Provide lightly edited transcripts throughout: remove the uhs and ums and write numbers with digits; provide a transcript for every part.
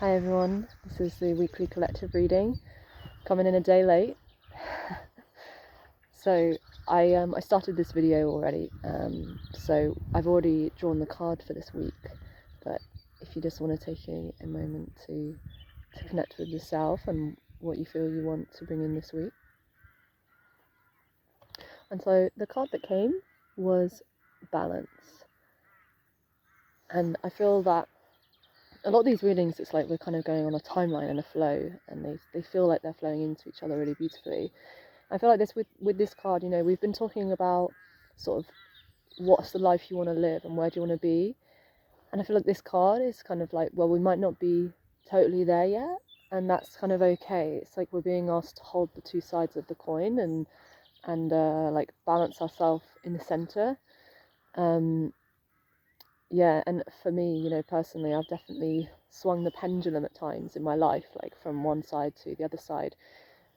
Hi everyone, this is the weekly collective reading, coming in a day late. So I started this video already, so I've already drawn the card for this week, but if you just want to take a moment to connect with yourself and what you feel you want to bring in this week. And so the card that came was balance, and I feel that a lot of these readings, it's like we're kind of going on a timeline and a flow, and they feel like they're flowing into each other really beautifully. I feel like this with this card, you know, we've been talking about sort of what's the life you want to live and where do you want to be, and I feel like this card is kind of like, well, we might not be totally there yet, and that's kind of okay. It's like we're being asked to hold the two sides of the coin and like balance ourselves in the center. Yeah, and for me, you know, personally, I've definitely swung the pendulum at times in my life, like from one side to the other side,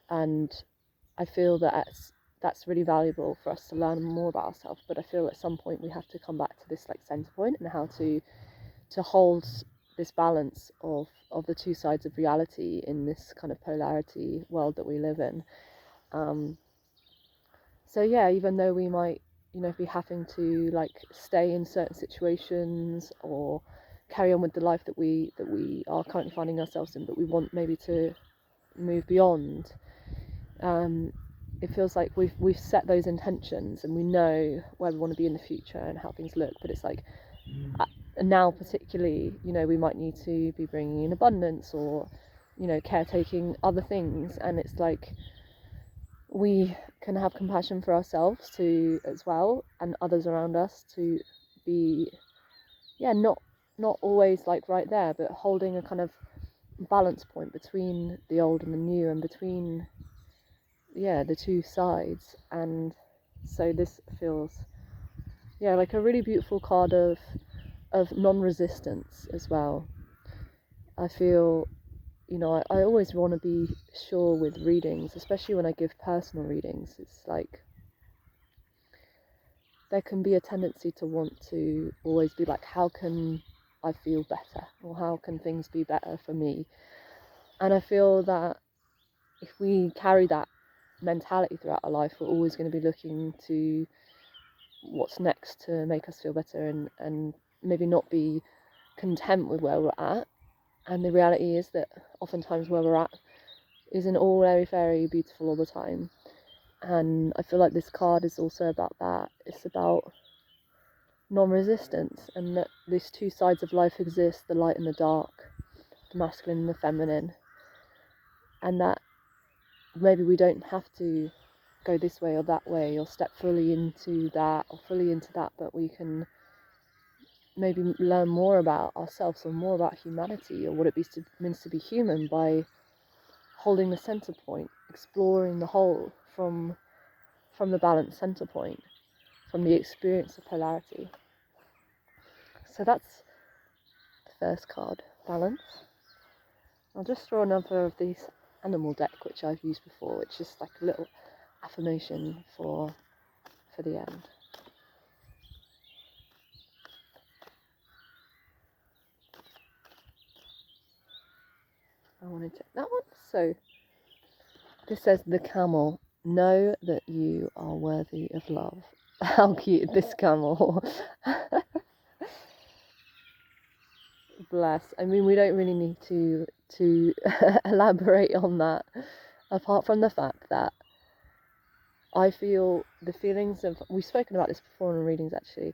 and I feel that that's really valuable for us to learn more about ourselves. But I feel at some point we have to come back to this like center point and how to hold this balance of the two sides of reality in this kind of polarity world that we live in. So yeah, even though we might, you know, be having to like stay in certain situations or carry on with the life that we are currently finding ourselves in, but we want maybe to move beyond. It feels like we've set those intentions and we know where we want to be in the future and how things look, but it's like now particularly, you know, we might need to be bringing in abundance or, you know, caretaking other things, and it's like we can have compassion for ourselves too as well, and others around us to be, yeah, not always like right there, but holding a kind of balance point between the old and the new, and between, yeah, the two sides. And so this feels, yeah, like a really beautiful card of non-resistance as well. I feel, you know, I always want to be sure with readings, especially when I give personal readings. It's like there can be a tendency to want to always be like, how can I feel better, or how can things be better for me? And I feel that if we carry that mentality throughout our life, we're always going to be looking to what's next to make us feel better, and maybe not be content with where we're at. And the reality is that oftentimes where we're at isn't all airy fairy beautiful all the time. And I feel like this card is also about that. It's about non-resistance, and that these two sides of life exist, the light and the dark, the masculine and the feminine, and that maybe we don't have to go this way or that way or step fully into that or fully into that, but we can maybe learn more about ourselves or more about humanity or what it means to be human by holding the center point, exploring the whole from the balanced center point, from the experience of polarity. So that's the first card, balance. I'll just draw another of these animal deck which I've used before, which is like a little affirmation for the end. I want to take that one. So this says, the camel, know that you are worthy of love. How cute is this camel? Bless. I mean, we don't really need to elaborate on that, apart from the fact that I feel the feelings of, we've spoken about this before in readings actually,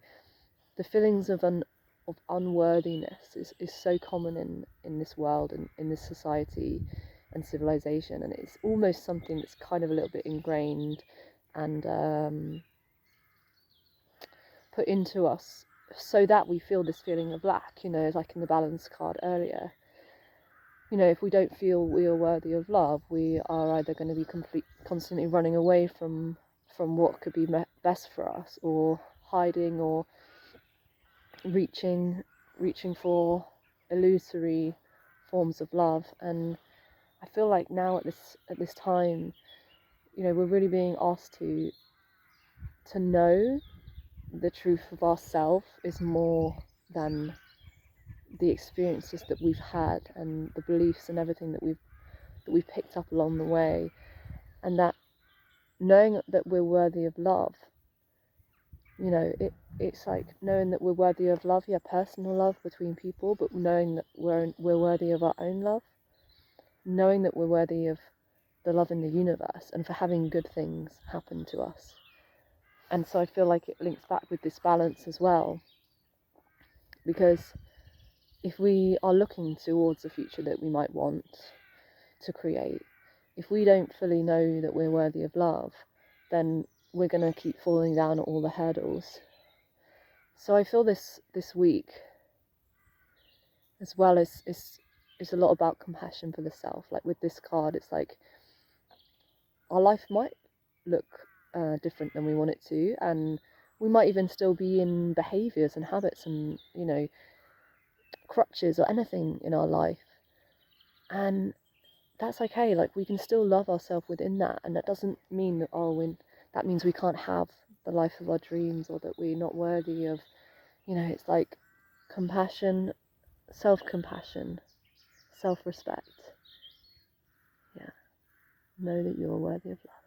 the feelings of unworthiness is so common in this world and in this society and civilization, and it's almost something that's kind of a little bit ingrained and put into us so that we feel this feeling of lack, you know, like in the balance card earlier. You know, if we don't feel we are worthy of love, we are either going to be constantly running away from what could be best for us, or hiding, or reaching for illusory forms of love. And I feel like now at this time, you know, we're really being asked to know the truth of ourselves is more than the experiences that we've had and the beliefs and everything that we've picked up along the way, and that knowing that we're worthy of love, you know, it's like knowing that we're worthy of love, yeah, personal love between people, but knowing that we're worthy of our own love, knowing that we're worthy of the love in the universe and for having good things happen to us. And so I feel like it links back with this balance as well, because if we are looking towards the future that we might want to create, if we don't fully know that we're worthy of love, then we're going to keep falling down at all the hurdles. So I feel this week as well is a lot about compassion for the self. Like with this card, it's like our life might look different than we want it to, and we might even still be in behaviors and habits and, you know, crutches or anything in our life, and that's okay. Like we can still love ourselves within that, and that doesn't mean that that means we can't have the life of our dreams, or that we're not worthy of, you know, it's like compassion, self-compassion, self-respect. Yeah, know that you're worthy of love.